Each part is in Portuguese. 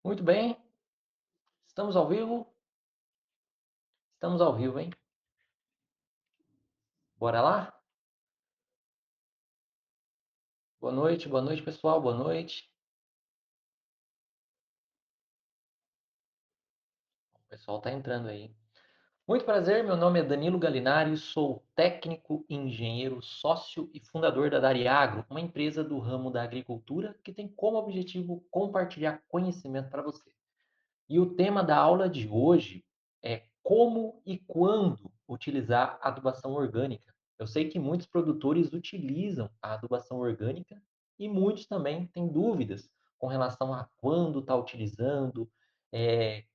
Muito bem, estamos ao vivo? Estamos ao vivo, hein? Bora lá? Boa noite, pessoal, boa noite. O pessoal tá entrando aí. Muito prazer, meu nome é Danilo Galinari, sou técnico, engenheiro, sócio e fundador da Dariagro, uma empresa do ramo da agricultura que tem como objetivo compartilhar conhecimento para você. E o tema da aula de hoje é como e quando utilizar adubação orgânica. Eu sei que muitos produtores utilizam a adubação orgânica e muitos também têm dúvidas com relação a quando está utilizando,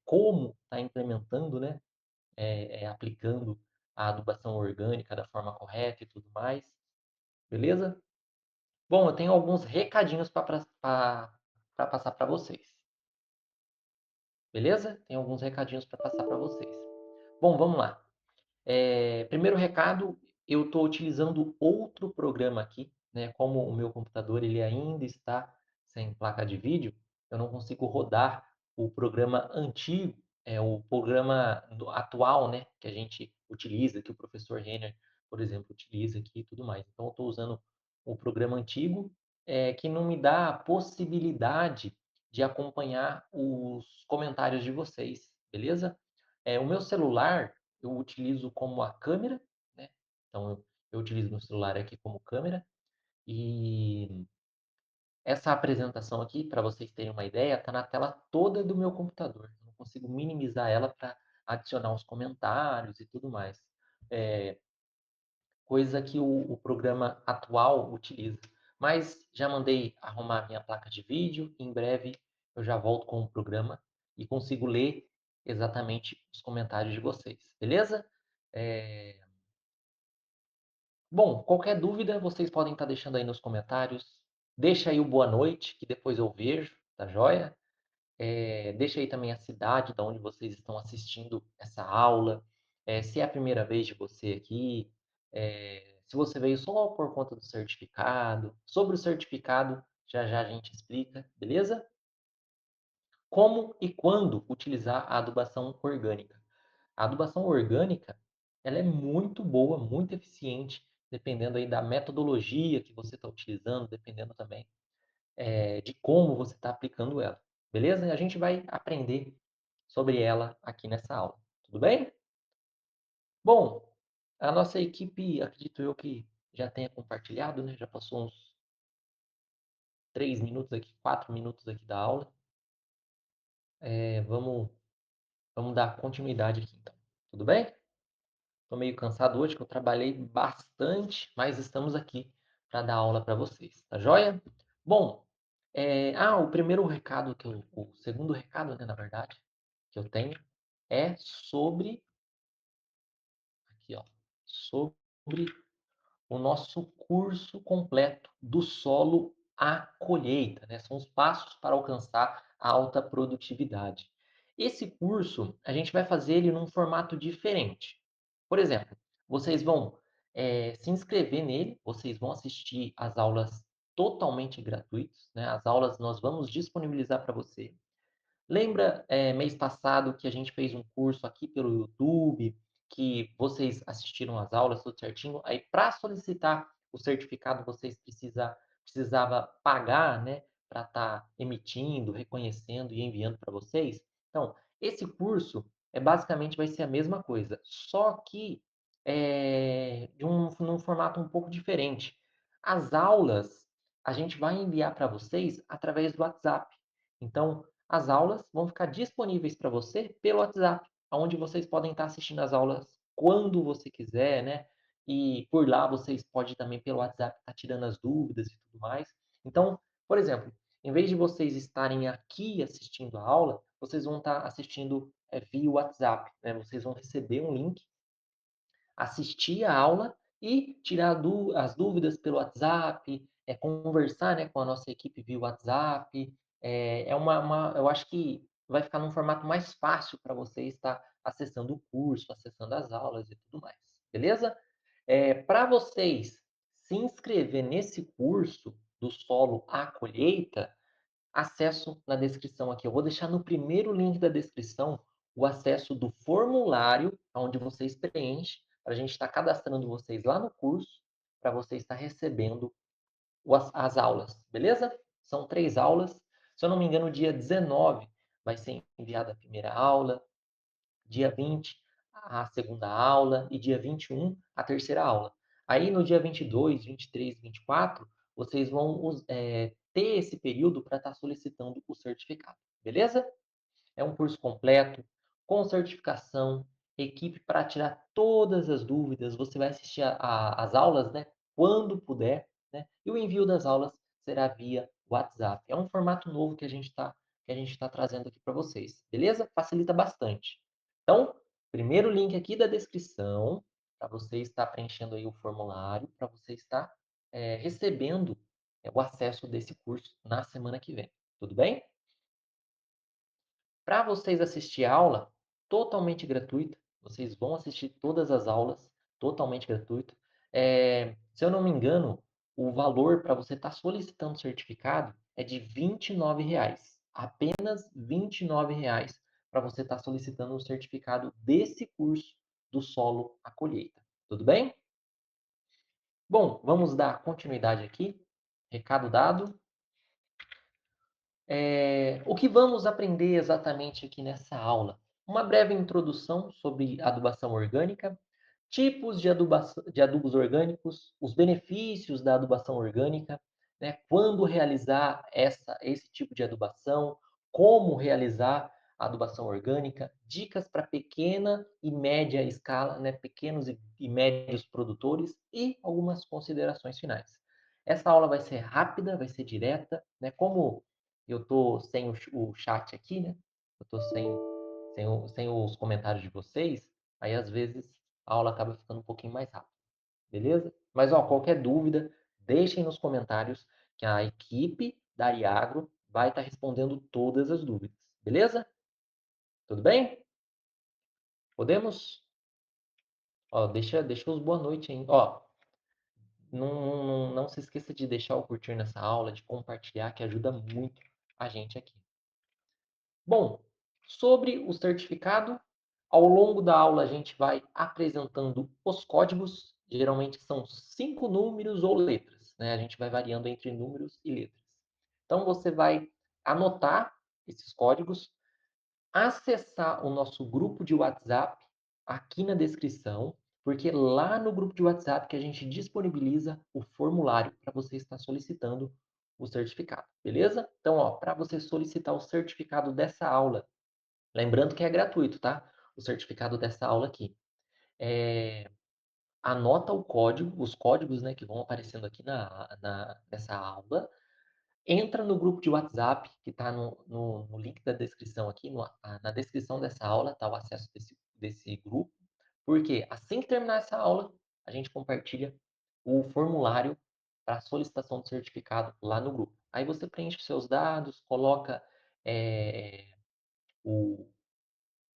como está implementando, né, aplicando a adubação orgânica da forma correta e tudo mais, beleza? Bom, eu tenho alguns recadinhos para passar para vocês, beleza? Tenho alguns recadinhos para passar para vocês. Bom, vamos lá. Primeiro recado, eu estou utilizando outro programa aqui, né? Como o meu computador ele ainda está sem placa de vídeo, eu não consigo rodar o programa antigo, o programa atual, né? Que a gente utiliza, que o professor Renner, por exemplo, utiliza aqui e tudo mais. Então, eu estou usando o programa antigo, que não me dá a possibilidade de acompanhar os comentários de vocês, beleza? O meu celular eu utilizo como a câmera, né? Então eu utilizo meu celular aqui como câmera e essa apresentação aqui, para vocês terem uma ideia, está na tela toda do meu computador. Eu não consigo minimizar ela para adicionar os comentários e tudo mais. É, coisa que o programa atual utiliza. Mas já mandei arrumar minha placa de vídeo, em breve eu já volto com o programa e consigo ler exatamente os comentários de vocês, beleza? É, Bom, qualquer dúvida vocês podem estar deixando aí nos comentários. Deixa aí o boa noite, que depois eu vejo, tá joia? Deixa aí também a cidade de onde vocês estão assistindo essa aula. Se é a primeira vez de você aqui, se você veio só por conta do certificado. Sobre o certificado, já já a gente explica, beleza? Como e quando utilizar a adubação orgânica? A adubação orgânica, ela é muito boa, muito eficiente, dependendo aí da metodologia que você está utilizando, dependendo também de como você está aplicando ela. Beleza? E a gente vai aprender sobre ela aqui nessa aula. Tudo bem? Bom, a nossa equipe, acredito eu que já tenha compartilhado, né? Já passou uns 3 minutos aqui, 4 minutos aqui da aula. Vamos dar continuidade aqui então. Tudo bem? Estou meio cansado hoje, que eu trabalhei bastante, mas estamos aqui para dar aula para vocês, tá joia? Bom, o primeiro recado o segundo recado, né, na verdade, que eu tenho é sobre, aqui, ó, sobre o nosso curso completo do solo à colheita, né? São os passos para alcançar a alta produtividade. Esse curso, a gente vai fazer ele num formato diferente. Por exemplo, vocês vão se inscrever nele, vocês vão assistir às aulas totalmente gratuitas, né? As aulas nós vamos disponibilizar para você. Lembra, mês passado que a gente fez um curso aqui pelo YouTube, que vocês assistiram às aulas tudo certinho? Aí para solicitar o certificado vocês precisava pagar, né, para estar emitindo, reconhecendo e enviando para vocês? Então, esse curso basicamente vai ser a mesma coisa, só que, num formato um pouco diferente. As aulas, a gente vai enviar para vocês através do WhatsApp. Então, as aulas vão ficar disponíveis para você pelo WhatsApp, onde vocês podem estar assistindo as aulas quando você quiser, né? E por lá vocês podem também pelo WhatsApp estar tirando as dúvidas e tudo mais. Então, por exemplo, em vez de vocês estarem aqui assistindo a aula, vocês vão estar assistindo via WhatsApp, né? Vocês vão receber um link, assistir a aula e tirar as dúvidas pelo WhatsApp, conversar, né, com a nossa equipe via WhatsApp. Eu acho que vai ficar num formato mais fácil para você estar acessando o curso, acessando as aulas e tudo mais, beleza? Para vocês se inscrever nesse curso do solo à colheita, acesso na descrição aqui. Eu vou deixar no primeiro link da descrição o acesso do formulário onde vocês preenchem, para a gente estar cadastrando vocês lá no curso, para você estar recebendo as aulas, beleza? São 3 aulas. Se eu não me engano, dia 19 vai ser enviada a primeira aula, dia 20 a segunda aula e dia 21 a terceira aula. Aí no dia 22, 23, 24, vocês vão ter esse período para estar solicitando o certificado, beleza? É um curso completo, com certificação, equipe para tirar todas as dúvidas. Você vai assistir as aulas, né, quando puder, né? E o envio das aulas será via WhatsApp. É um formato novo que a gente tá trazendo aqui para vocês, beleza? Facilita bastante. Então, primeiro link aqui da descrição para você estar preenchendo aí o formulário, para você estar recebendo o acesso desse curso na semana que vem. Tudo bem? Para vocês assistir a aula, totalmente gratuita, vocês vão assistir todas as aulas totalmente gratuito. Se eu não me engano, o valor para você estar solicitando o certificado é de R$ 29. Apenas R$ 29 para você estar solicitando o certificado desse curso do solo à colheita. Tudo bem? Bom, vamos dar continuidade aqui. Recado dado. O que vamos aprender exatamente aqui nessa aula? Uma breve introdução sobre adubação orgânica, tipos de adubos orgânicos, os benefícios da adubação orgânica, né? Quando realizar esse tipo de adubação, como realizar a adubação orgânica, dicas para pequena e média escala, né? Pequenos e médios produtores e algumas considerações finais. Essa aula vai ser rápida, vai ser direta, né? Como eu tô sem o chat aqui, né? Eu tô sem os comentários de vocês, aí às vezes a aula acaba ficando um pouquinho mais rápida, beleza? Mas ó, qualquer dúvida, deixem nos comentários que a equipe da Ariagro vai estar respondendo todas as dúvidas, beleza? Tudo bem? Podemos? Ó, deixa os boa noite, hein? Ó, não se esqueça de deixar o curtir nessa aula, de compartilhar, que ajuda muito a gente aqui. Bom, sobre o certificado, ao longo da aula a gente vai apresentando os códigos, geralmente são 5 números ou letras, né? A gente vai variando entre números e letras. Então você vai anotar esses códigos, acessar o nosso grupo de WhatsApp aqui na descrição, porque lá no grupo de WhatsApp que a gente disponibiliza o formulário para você estar solicitando o certificado, beleza? Então, ó, para você solicitar o certificado dessa aula, lembrando que é gratuito, tá? O certificado dessa aula aqui. Anota o código, os códigos, né, que vão aparecendo aqui nessa aula. Entra no grupo de WhatsApp, que está no link da descrição aqui, na descrição dessa aula, está o acesso desse grupo. Porque assim que terminar essa aula, a gente compartilha o formulário para solicitação do certificado lá no grupo. Aí você preenche os seus dados, coloca é, o,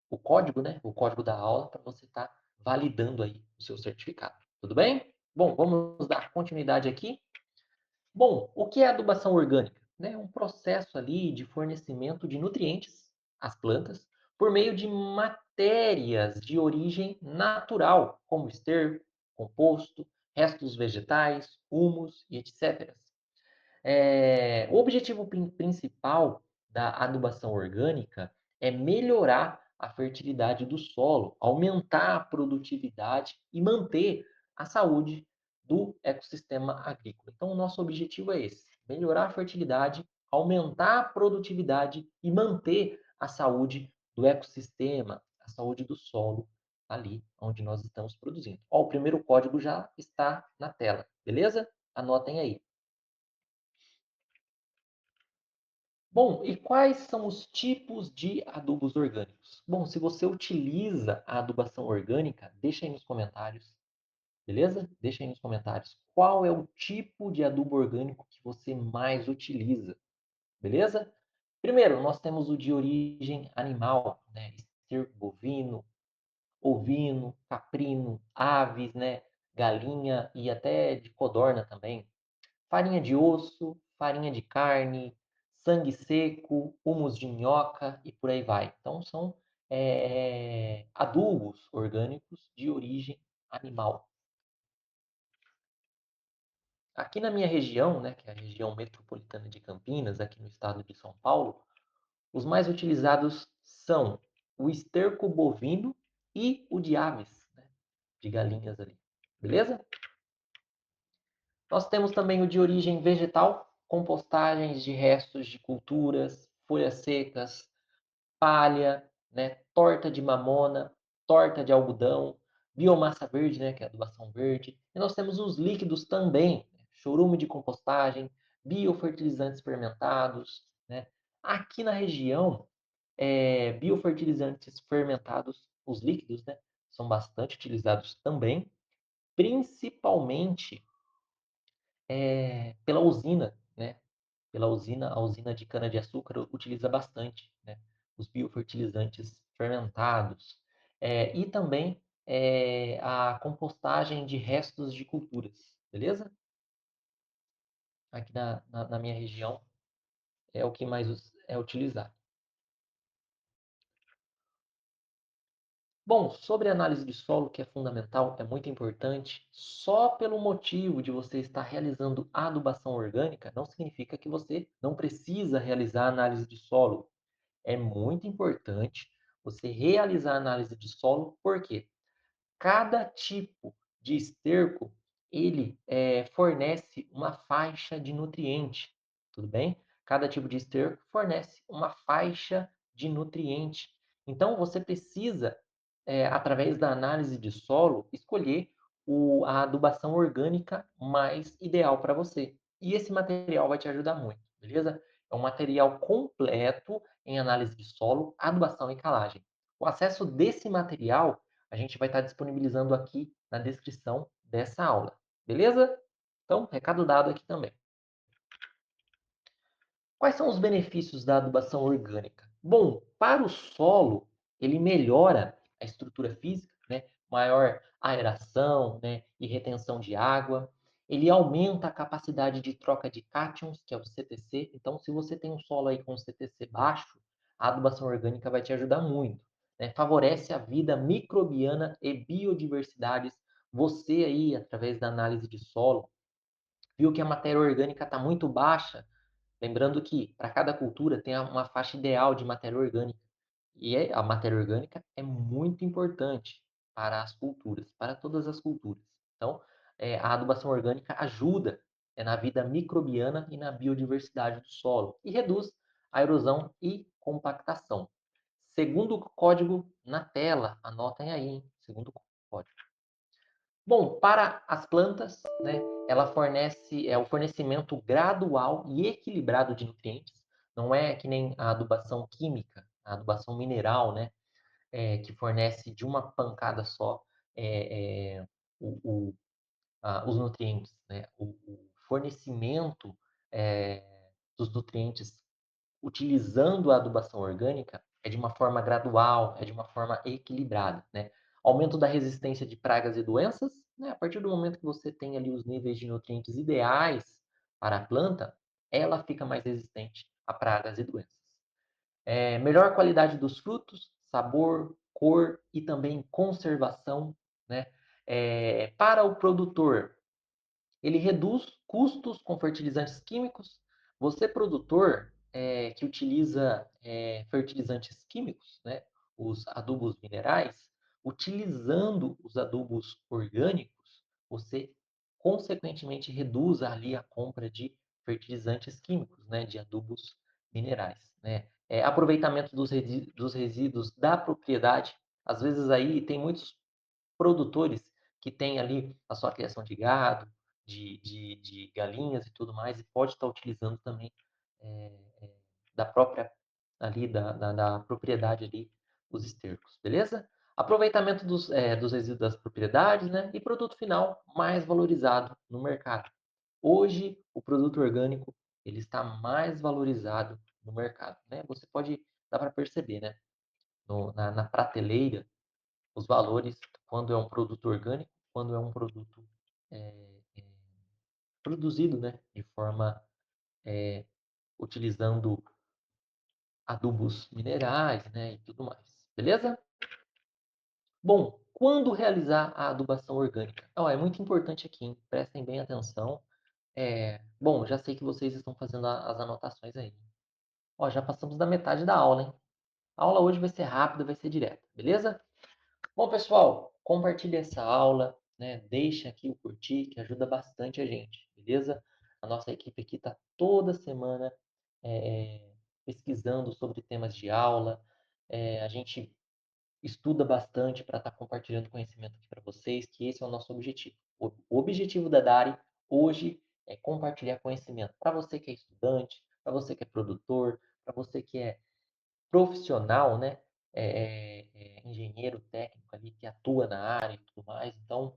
o código, né? O código da aula para você estar validando aí o seu certificado. Tudo bem? Bom, vamos dar continuidade aqui. Bom, o que é adubação orgânica? É um processo ali de fornecimento de nutrientes às plantas por meio de matérias de origem natural, como esterco, composto, restos vegetais, humus e etc. O objetivo principal da adubação orgânica é melhorar a fertilidade do solo, aumentar a produtividade e manter a saúde do ecossistema agrícola. Então, o nosso objetivo é esse: melhorar a fertilidade, aumentar a produtividade e manter a saúde do ecossistema, a saúde do solo ali onde nós estamos produzindo. Ó, o primeiro código já está na tela, beleza? Anotem aí. Bom, e quais são os tipos de adubos orgânicos? Bom, se você utiliza a adubação orgânica, deixa aí nos comentários, beleza? Deixa aí nos comentários qual é o tipo de adubo orgânico que você mais utiliza, beleza? Primeiro, nós temos o de origem animal, né? Esterco bovino, ovino, caprino, aves, né? Galinha e até de codorna também. Farinha de osso, farinha de carne, sangue seco, humus de minhoca e por aí vai. Então são, adubos orgânicos de origem animal. Aqui na minha região, né, que é a região metropolitana de Campinas, aqui no estado de São Paulo, os mais utilizados são o esterco bovino e o de aves, né, de galinhas ali. Beleza? Nós temos também o de origem vegetal, compostagens de restos de culturas, folhas secas, palha, né, torta de mamona, torta de algodão, biomassa verde, né, que é a adubação verde. E nós temos os líquidos também, né, chorume de compostagem, biofertilizantes fermentados, né. Aqui na região, biofertilizantes fermentados, os líquidos, né, são bastante utilizados também, principalmente pela usina, né, pela usina, a usina de cana-de-açúcar utiliza bastante, né, os biofertilizantes fermentados. E também a compostagem de restos de culturas, beleza? Aqui na minha região é o que mais é utilizado. Bom, sobre a análise de solo, que é fundamental, é muito importante, só pelo motivo de você estar realizando adubação orgânica, não significa que você não precisa realizar análise de solo. É muito importante você realizar análise de solo, porque cada tipo de esterco, ele fornece uma faixa de nutriente, tudo bem? Cada tipo de esterco fornece uma faixa de nutriente. Então, você precisa, através da análise de solo, escolher a adubação orgânica mais ideal para você. E esse material vai te ajudar muito, beleza? É um material completo em análise de solo, adubação e calagem. O acesso desse material a gente vai estar disponibilizando aqui na descrição dessa aula, beleza? Então, recado dado aqui também. Quais são os benefícios da adubação orgânica? Bom, para o solo, ele melhora a estrutura física, né? Maior aeração, né? E retenção de água. Ele aumenta a capacidade de troca de cátions, que é o CTC. Então, se você tem um solo aí com CTC baixo, a adubação orgânica vai te ajudar muito, né? Favorece a vida microbiana e biodiversidades. Você aí, através da análise de solo, viu que a matéria orgânica está muito baixa. Lembrando que para cada cultura tem uma faixa ideal de matéria orgânica. E a matéria orgânica é muito importante para as culturas, para todas as culturas. Então, a adubação orgânica ajuda na vida microbiana e na biodiversidade do solo e reduz a erosão e compactação. Segundo código na tela, anotem aí, hein? Segundo código. Bom, para as plantas, né, ela fornece o fornecimento gradual e equilibrado de nutrientes. Não é que nem a adubação química, a adubação mineral, né, que fornece de uma pancada só é, é, o, o, os nutrientes, né? O fornecimento é, dos nutrientes utilizando a adubação orgânica é de uma forma gradual, é de uma forma equilibrada, né? Aumento da resistência de pragas e doenças, né? A partir do momento que você tem ali os níveis de nutrientes ideais para a planta, ela fica mais resistente a pragas e doenças. Melhor qualidade dos frutos, sabor, cor e também conservação, né? Para o produtor, ele reduz custos com fertilizantes químicos. Você, produtor, que utiliza fertilizantes químicos, né, os adubos minerais, utilizando os adubos orgânicos, você consequentemente reduz ali a compra de fertilizantes químicos, né, de adubos minerais, né. Aproveitamento dos resíduos da propriedade. Às vezes aí tem muitos produtores que têm ali a sua criação de gado, de galinhas e tudo mais, e pode estar utilizando também é, é, da própria ali, da propriedade ali, os estercos, beleza? Aproveitamento dos resíduos das propriedades, né? E produto final mais valorizado no mercado. Hoje, o produto orgânico, ele está mais valorizado no mercado, né? Você pode, dá para perceber, né? Na prateleira, os valores quando é um produto orgânico, quando é um produto é, é, produzido, né, de forma utilizando adubos minerais, né, e tudo mais, beleza? Bom, quando realizar a adubação orgânica? Ó, é muito importante aqui, hein? Prestem bem atenção. Bom, já sei que vocês estão fazendo as anotações aí. Ó, já passamos da metade da aula, hein? A aula hoje vai ser rápida, vai ser direta, beleza? Bom, pessoal, compartilhe essa aula, né? Deixa aqui o curtir, que ajuda bastante a gente, beleza? A nossa equipe aqui está toda semana pesquisando sobre temas de aula. A gente estuda bastante para estar compartilhando conhecimento aqui para vocês, que esse é o nosso objetivo. O objetivo da Dari hoje é compartilhar conhecimento para você que é estudante, para você que é produtor, para você que é profissional, né? Engenheiro técnico ali que atua na área e tudo mais. Então,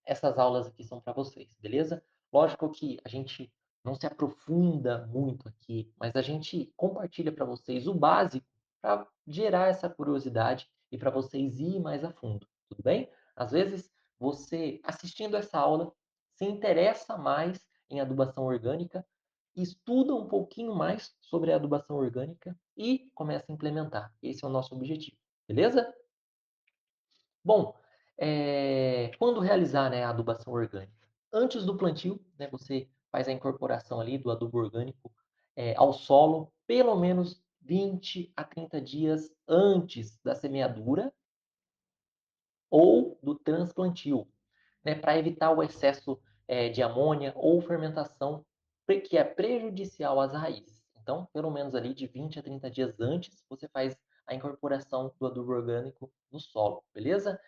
essas aulas aqui são para vocês, beleza? Lógico que a gente não se aprofunda muito aqui, mas a gente compartilha para vocês o básico para gerar essa curiosidade e para vocês ir mais a fundo, tudo bem? Às vezes, você assistindo essa aula se interessa mais em adubação orgânica, estuda um pouquinho mais sobre a adubação orgânica e começa a implementar. Esse é o nosso objetivo, beleza? Bom, quando realizar, né, a adubação orgânica? Antes do plantio, né, você faz a incorporação ali do adubo orgânico ao solo, pelo menos 20 a 30 dias antes da semeadura ou do transplantio, né, para evitar o excesso de amônia ou fermentação que é prejudicial às raízes. Então, pelo menos ali de 20 a 30 dias antes, você faz a incorporação do adubo orgânico no solo, beleza?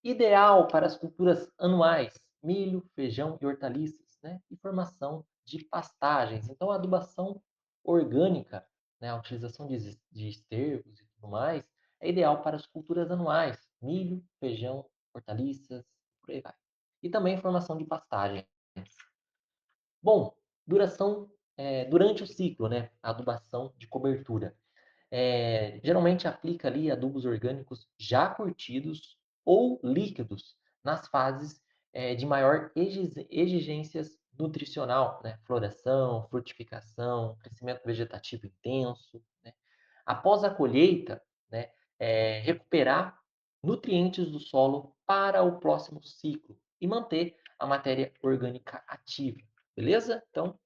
Ideal para as culturas anuais, milho, feijão e hortaliças, né? E formação de pastagens. Então, a adubação orgânica, né? A utilização de estercos e tudo mais, é ideal para as culturas anuais, milho, feijão, hortaliças, por aí vai. E também formação de pastagens. Bom, durante o ciclo, né? A adubação de cobertura. Geralmente aplica ali adubos orgânicos já curtidos ou líquidos nas fases de maior exigências nutricional, né? Floração, frutificação, crescimento vegetativo intenso, né? Após a colheita, né? Recuperar nutrientes do solo para o próximo ciclo e manter a matéria orgânica ativa, beleza? Então,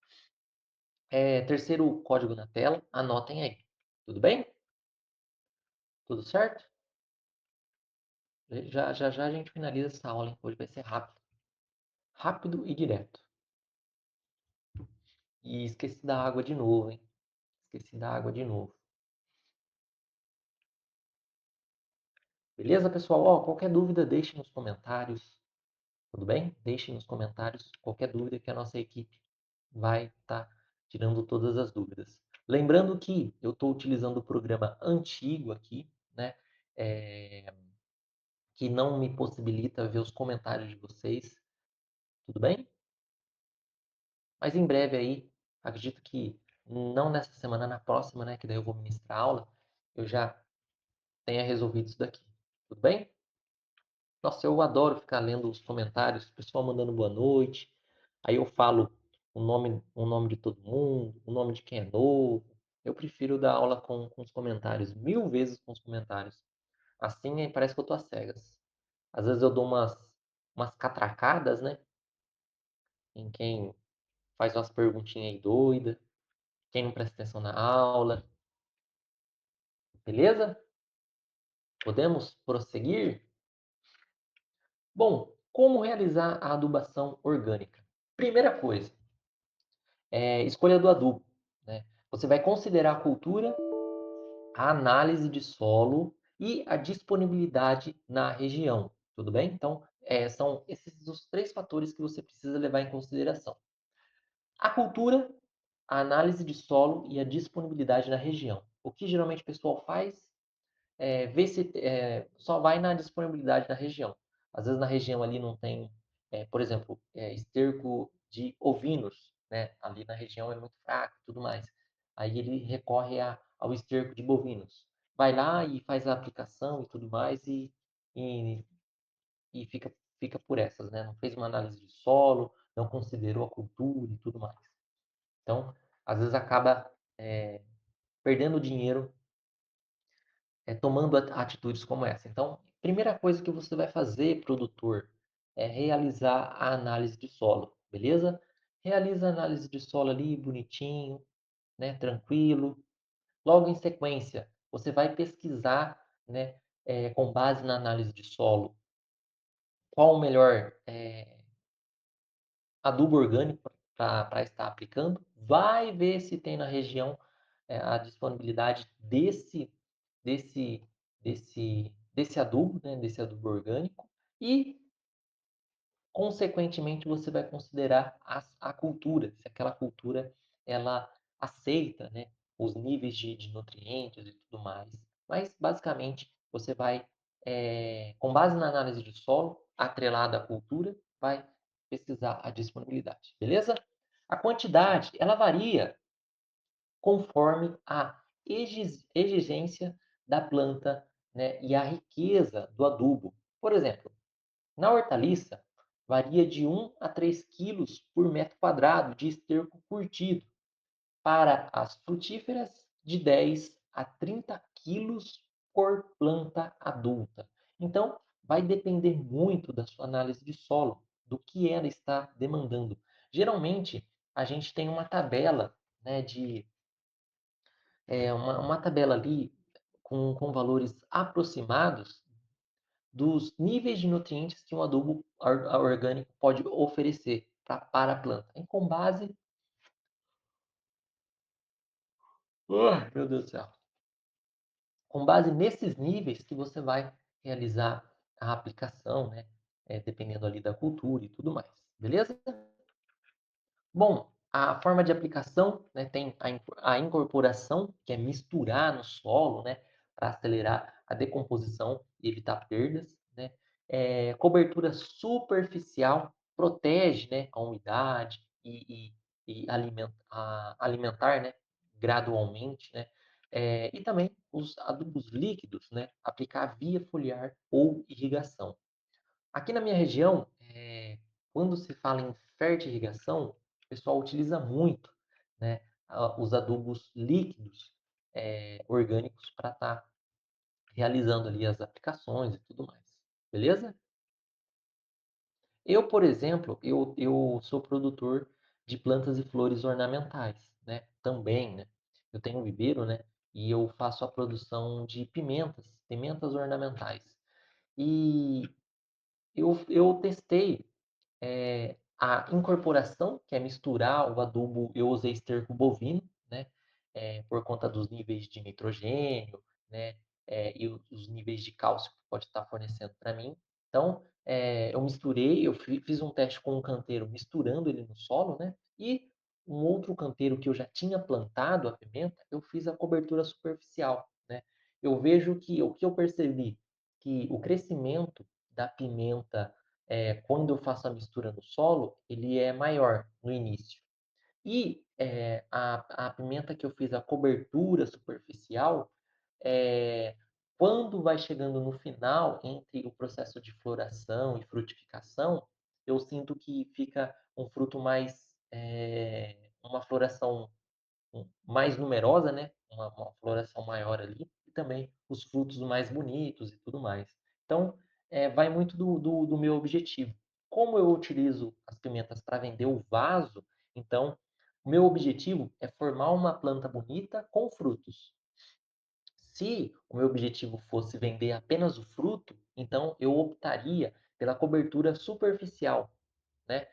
terceiro código na tela, anotem aí, tudo bem? Tudo certo? Já a gente finaliza essa aula, hein? Hoje vai ser rápido. Rápido e direto. E esqueci da água de novo, hein? Esqueci da água de novo. Beleza, pessoal? Ó, qualquer dúvida, deixe nos comentários. Tudo bem? Deixe nos comentários qualquer dúvida que a nossa equipe vai estar tirando todas as dúvidas. Lembrando que eu estou utilizando o programa antigo aqui, né? Que não me possibilita ver os comentários de vocês. Tudo bem? Mas em breve aí, acredito que não nessa semana, na próxima, né, que daí eu vou ministrar a aula, eu já tenha resolvido isso daqui. Tudo bem? Nossa, eu adoro ficar lendo os comentários, o pessoal mandando boa noite. Aí eu falo o nome de todo mundo, o nome de quem é novo. Eu prefiro dar aula com os comentários, mil vezes com os comentários. Assim, parece que eu tô às cegas. Às vezes eu dou umas catracadas, né? Em quem faz umas perguntinhas aí doidas, quem não presta atenção na aula. Beleza? Podemos prosseguir? Bom, como realizar a adubação orgânica? Primeira coisa, escolha do adubo, né? Você vai considerar a cultura, a análise de solo e a disponibilidade na região, tudo bem? Então, são esses os três fatores que você precisa levar em consideração. A cultura, a análise de solo e a disponibilidade na região. O que geralmente o pessoal faz ver se só vai na disponibilidade da região. Às vezes na região ali não tem, por exemplo, esterco de ovinos, né? Ali na região é muito fraco e tudo mais. Aí ele recorre ao esterco de bovinos. Vai lá e faz a aplicação e tudo mais e, e fica por essas, né? Não fez uma análise de solo, não considerou a cultura e tudo mais. Então, às vezes acaba perdendo dinheiro tomando atitudes como essa. Então, primeira coisa que você vai fazer, produtor, é realizar a análise de solo, beleza? Realiza a análise de solo ali, bonitinho, né, tranquilo. Logo em sequência, você vai pesquisar, né, com base na análise de solo, qual o melhor adubo orgânico para estar aplicando. Vai ver se tem na região a disponibilidade desse, desse adubo, né, desse adubo orgânico, e, consequentemente, você vai considerar a cultura, se aquela cultura ela aceita, né, os níveis de nutrientes e tudo mais. Mas, basicamente, você vai, com base na análise de solo, atrelada à cultura, vai pesquisar a disponibilidade, beleza? A quantidade, ela varia conforme a exigência da planta, né, e a riqueza do adubo. Por exemplo, na hortaliça, varia de 1 a 3 quilos por metro quadrado de esterco curtido. Para as frutíferas, de 10 a 30 quilos por planta adulta. Então, vai depender muito da sua análise de solo, do que ela está demandando. Geralmente, a gente tem uma tabela, né, uma tabela ali com valores aproximados dos níveis de nutrientes que um adubo orgânico pode oferecer para a planta. E com base. Meu Deus do céu. Com base nesses níveis que você vai realizar a aplicação, né? Dependendo ali da cultura e tudo mais. Beleza? Bom, a forma de aplicação, né, tem a incorporação, que é misturar no solo, né, para acelerar a decomposição e evitar perdas, né? Cobertura superficial protege, né, a umidade e alimentar, né, gradualmente, né? E também os adubos líquidos, né, aplicar via foliar ou irrigação. Aqui na minha região, quando se fala em fertirrigação, o pessoal utiliza muito, né, os adubos líquidos orgânicos para estar realizando ali as aplicações e tudo mais. Beleza? Eu, por exemplo, eu sou produtor de plantas e flores ornamentais, né? Também, né? Eu tenho um viveiro, né? E eu faço a produção de pimentas ornamentais. E eu testei a incorporação, que é misturar o adubo, eu usei esterco bovino, né, por conta dos níveis de nitrogênio, né, e os níveis de cálcio que pode estar fornecendo para mim. Então, eu misturei, eu fiz um teste com um canteiro misturando ele no solo, né, e um outro canteiro que eu já tinha plantado a pimenta, eu fiz a cobertura superficial, né. Eu vejo que o que eu percebi que o crescimento da pimenta quando eu faço a mistura no solo, ele é maior no início. E a pimenta que eu fiz a cobertura superficial, é, quando vai chegando no final, entre o processo de floração e frutificação, eu sinto que fica um fruto mais, uma floração mais numerosa, né? Uma floração maior ali, e também os frutos mais bonitos e tudo mais. Então, vai muito do meu objetivo. Como eu utilizo as pimentas para vender o vaso, então, o meu objetivo é formar uma planta bonita com frutos. Se o meu objetivo fosse vender apenas o fruto, então eu optaria pela cobertura superficial, né?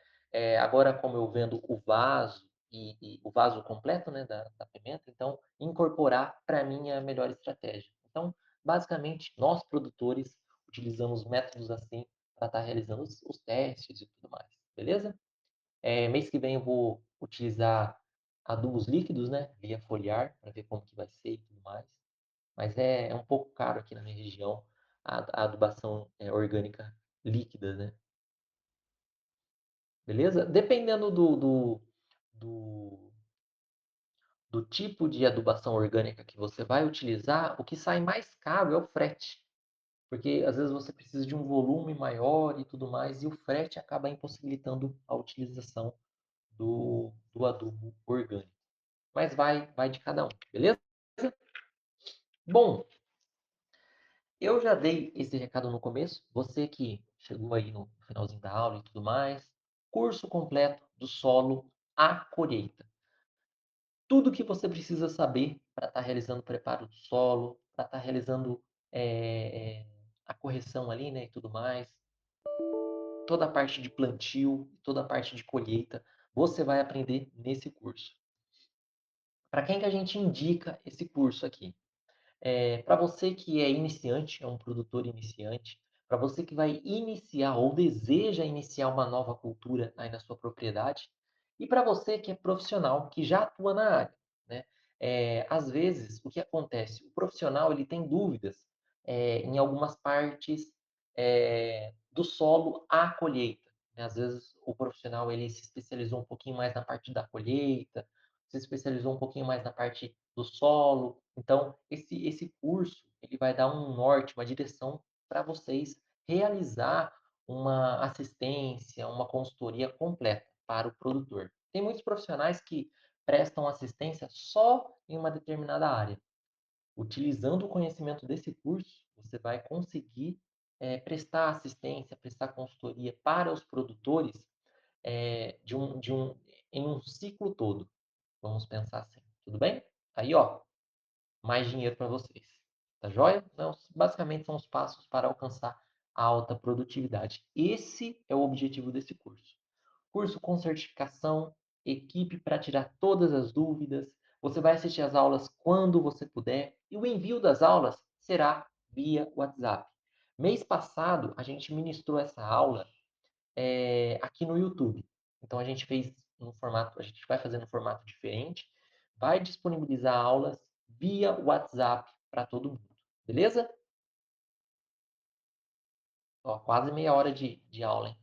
Agora, como eu vendo o vaso e o vaso completo, né, da pimenta, então incorporar para mim é a melhor estratégia. Então, basicamente, nós produtores utilizamos métodos assim para estar realizando os testes e tudo mais, beleza? Mês que vem eu vou utilizar adubos líquidos, né, via foliar, para ver como que vai ser e tudo mais. Mas é um pouco caro aqui na minha região a adubação orgânica líquida, né? Beleza? Dependendo do, do tipo de adubação orgânica que você vai utilizar, o que sai mais caro é o frete. Porque às vezes você precisa de um volume maior e tudo mais, e o frete acaba impossibilitando a utilização do adubo orgânico. mas vai de cada um, beleza? Bom, eu já dei esse recado no começo, você que chegou aí no finalzinho da aula e tudo mais, curso completo do solo à colheita. Tudo que você precisa saber para estar realizando o preparo do solo, para estar realizando a correção ali, né, e tudo mais, toda a parte de plantio, toda a parte de colheita, você vai aprender nesse curso. Para quem que a gente indica esse curso aqui? Para você que é iniciante, é um produtor iniciante, para você que vai iniciar ou deseja iniciar uma nova cultura aí na sua propriedade, e para você que é profissional, que já atua na área, né? Às vezes, o que acontece? O profissional ele tem dúvidas em algumas partes do solo à colheita, né? Às vezes, o profissional ele se especializou um pouquinho mais na parte da colheita, se especializou um pouquinho mais na parte do solo. Então, esse curso, ele vai dar um norte, uma direção para vocês realizar uma assistência, uma consultoria completa para o produtor. Tem muitos profissionais que prestam assistência só em uma determinada área. Utilizando o conhecimento desse curso, você vai conseguir prestar assistência, prestar consultoria para os produtores em um ciclo todo. Vamos pensar assim, tudo bem? Aí, ó, mais dinheiro para vocês. Tá joia? Então, basicamente são os passos para alcançar a alta produtividade. Esse é o objetivo desse curso. Curso com certificação, equipe para tirar todas as dúvidas. Você vai assistir às aulas quando você puder e o envio das aulas será via WhatsApp. Mês passado, a gente ministrou essa aula aqui no YouTube. Então a gente fez no formato, a gente vai fazer no formato diferente, vai disponibilizar aulas via WhatsApp para todo mundo, beleza? Ó, quase meia hora de aula, hein?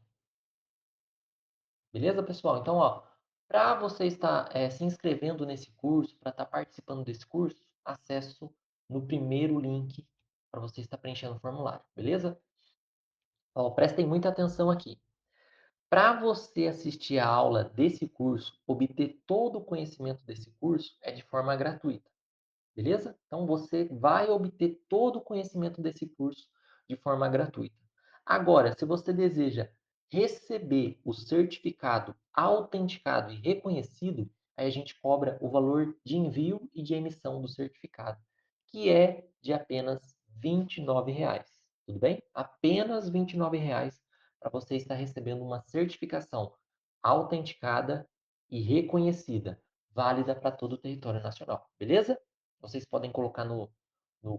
Beleza, pessoal? Então, ó, para você estar se inscrevendo nesse curso, para estar participando desse curso, acesso no primeiro link para você estar preenchendo o formulário, beleza? Ó, prestem muita atenção aqui. Para você assistir a aula desse curso, obter todo o conhecimento desse curso é de forma gratuita, beleza? Então você vai obter todo o conhecimento desse curso de forma gratuita. Agora, se você deseja receber o certificado autenticado e reconhecido, aí a gente cobra o valor de envio e de emissão do certificado, que é de apenas R$ 29. Tudo bem? Apenas R$ 29 para você estar recebendo uma certificação autenticada e reconhecida, válida para todo o território nacional, beleza? Vocês podem colocar no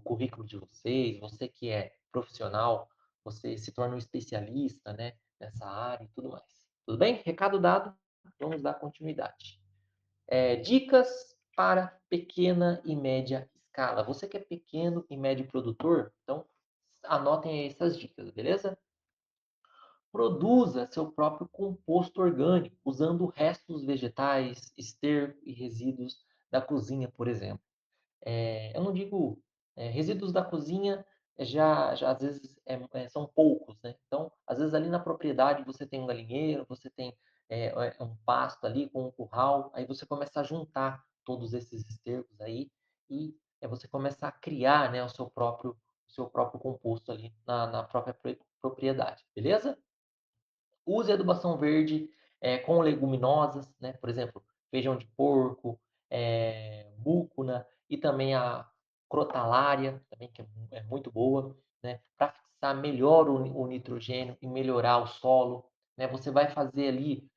currículo de vocês, você que é profissional, você se torna um especialista, né, nessa área e tudo mais. Tudo bem? Recado dado, vamos dar continuidade. Dicas para pequena e média escala. Você que é pequeno e médio produtor, então anotem essas dicas, beleza? Produza seu próprio composto orgânico, usando restos vegetais, esterco e resíduos da cozinha, por exemplo. Eu não digo resíduos da cozinha, já às vezes são poucos, né? Então, às vezes ali na propriedade você tem um galinheiro, você tem um pasto ali com um curral, aí você começa a juntar todos esses estercos aí e você começa a criar, né, o seu próprio composto ali na própria propriedade, beleza? Use adubação verde com leguminosas, né? Por exemplo, feijão de porco, múcuna e também a crotalária, também, que é muito boa, né? Para fixar melhor o nitrogênio e melhorar o solo. Né? Você vai fazer ali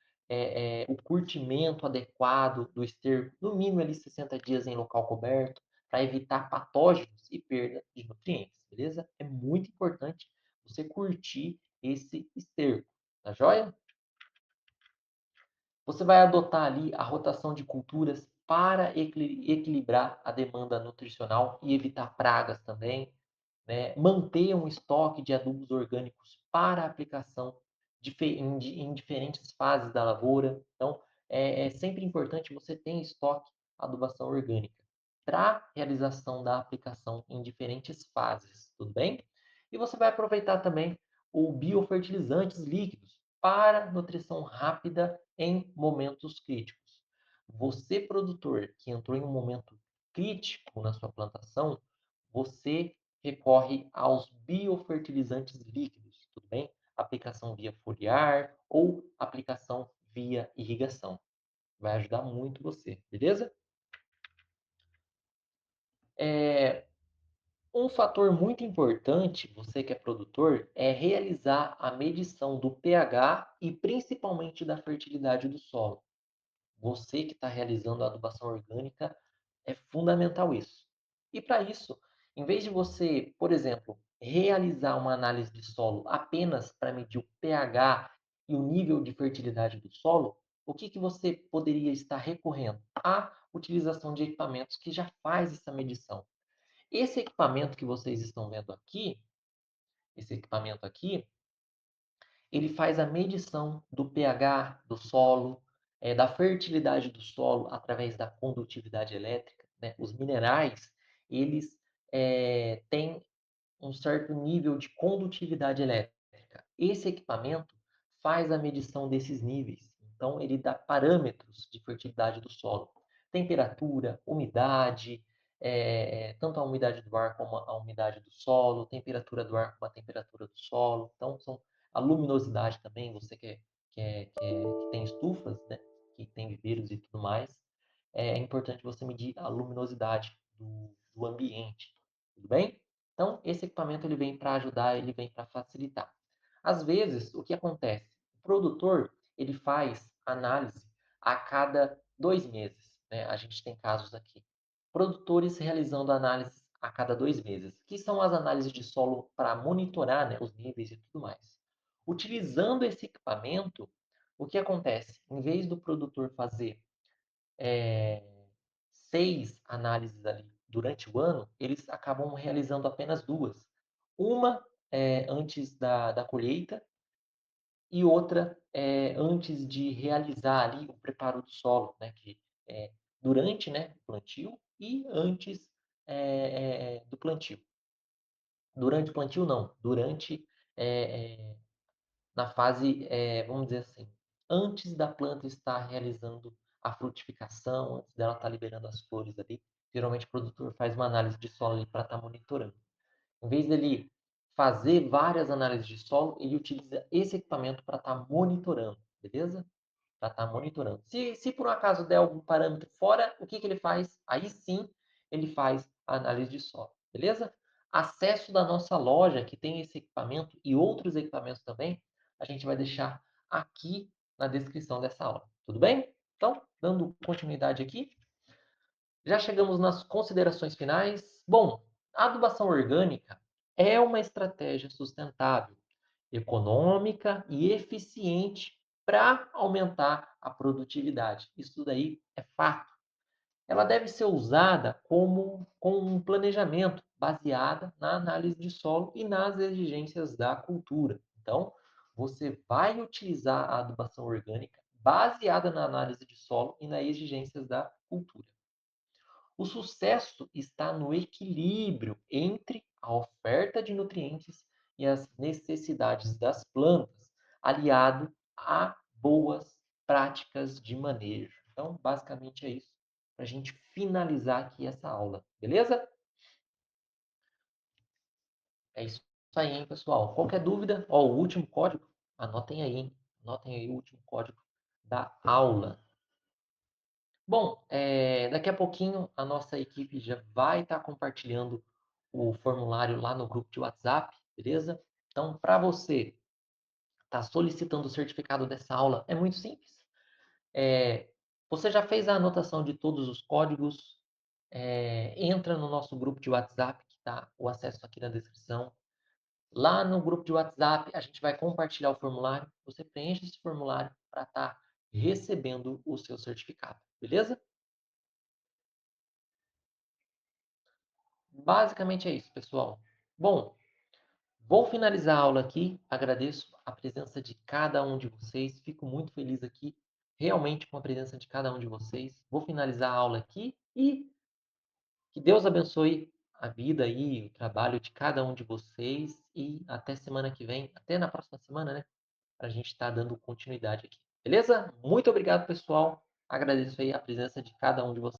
o curtimento adequado do esterco, no mínimo ali 60 dias em local coberto, para evitar patógenos e perda de nutrientes, beleza? É muito importante você curtir esse esterco. Tá joia? Você vai adotar ali a rotação de culturas para equilibrar a demanda nutricional e evitar pragas também, né? Manter um estoque de adubos orgânicos para aplicação em diferentes fases da lavoura. Então, é sempre importante você ter em estoque adubação orgânica para realização da aplicação em diferentes fases, tudo bem? E você vai aproveitar também o biofertilizantes líquidos para nutrição rápida em momentos críticos. você, produtor, que entrou em um momento crítico na sua plantação, você recorre aos biofertilizantes líquidos, tudo bem? Aplicação via foliar ou aplicação via irrigação. Vai ajudar muito você, beleza? Um fator muito importante, você que é produtor, é realizar a medição do pH e principalmente da fertilidade do solo. Você que está realizando a adubação orgânica, é fundamental isso. E para isso, em vez de você, por exemplo, realizar uma análise de solo apenas para medir o pH e o nível de fertilidade do solo, o que, que você poderia estar recorrendo? A utilização de equipamentos que já faz essa medição. Esse equipamento que vocês estão vendo aqui, esse equipamento aqui, ele faz a medição do pH do solo, da fertilidade do solo através da condutividade elétrica, né? Os minerais, eles têm um certo nível de condutividade elétrica. Esse equipamento faz a medição desses níveis. Então, ele dá parâmetros de fertilidade do solo. Temperatura, umidade, tanto a umidade do ar como a umidade do solo, temperatura do ar como a temperatura do solo. Então, são a luminosidade também, você que tem estufas, né, que tem viveiros e tudo mais, é importante você medir a luminosidade do ambiente, tudo bem? Então, esse equipamento ele vem para ajudar, ele vem para facilitar. Às vezes, o que acontece? O produtor ele faz análise a cada 2 meses. Né? A gente tem casos aqui. Produtores realizando análise a cada 2 meses, que são as análises de solo para monitorar, né, os níveis e tudo mais. Utilizando esse equipamento, o que acontece? Em vez do produtor fazer é, 6 análises ali durante o ano, eles acabam realizando apenas duas. Uma antes da colheita e outra antes de realizar ali o preparo do solo, né, que é durante, né, o plantio e antes do plantio. Durante o plantio, não. Durante na fase, vamos dizer assim, antes da planta estar realizando a frutificação, antes dela estar liberando as flores ali, geralmente o produtor faz uma análise de solo ali para estar monitorando. Em vez dele fazer várias análises de solo, ele utiliza esse equipamento para estar monitorando, beleza? Para estar monitorando. Se por um acaso der algum parâmetro fora, o que, que ele faz? Aí sim, ele faz a análise de solo, beleza? Acesso da nossa loja, que tem esse equipamento e outros equipamentos também, a gente vai deixar aqui na descrição dessa aula, tudo bem? Então, dando continuidade aqui, já chegamos nas considerações finais. Bom, a adubação orgânica é uma estratégia sustentável, econômica e eficiente para aumentar a produtividade. Isso daí é fato. Ela deve ser usada com um planejamento baseada na análise de solo e nas exigências da cultura. Então, você vai utilizar a adubação orgânica baseada na análise de solo e nas exigências da cultura. O sucesso está no equilíbrio entre a oferta de nutrientes e as necessidades das plantas, aliado a boas práticas de manejo. Então, basicamente é isso, para a gente finalizar aqui essa aula, beleza? É isso aí, hein, pessoal. Qualquer dúvida, ó, o último código, anotem aí, hein? Anotem aí o último código da aula. Bom, daqui a pouquinho a nossa equipe já vai estar compartilhando o formulário lá no grupo de WhatsApp, beleza? Então, para você estar solicitando o certificado dessa aula, é muito simples. Você já fez a anotação de todos os códigos? Entra no nosso grupo de WhatsApp, que está o acesso aqui na descrição. Lá no grupo de WhatsApp, a gente vai compartilhar o formulário. Você preenche esse formulário para estar recebendo o seu certificado, beleza? Basicamente é isso, pessoal. Bom, vou finalizar a aula aqui. Agradeço a presença de cada um de vocês. Fico muito feliz aqui, realmente com a presença de cada um de vocês. Vou finalizar a aula aqui e que Deus abençoe a vida e o trabalho de cada um de vocês. E até semana que vem, até na próxima semana, né? Para a gente estar dando continuidade aqui. Beleza? Muito obrigado, pessoal. Agradeço aí a presença de cada um de vocês.